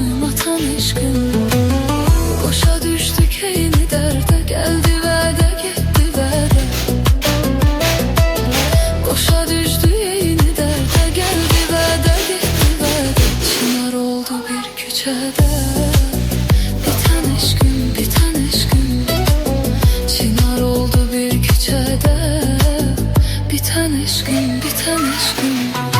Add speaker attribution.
Speaker 1: düğüm atan eşkım. Boşa düştük eyni derde, geldi vədə getdi vədə. Boşa düştü eyni derde, geldi vədə getdi vədə. Çınar oldu bir küçədə, biten eşkım, biten eşkım. Çınar oldu bir küçədə, biten eşkım, biten eşkım.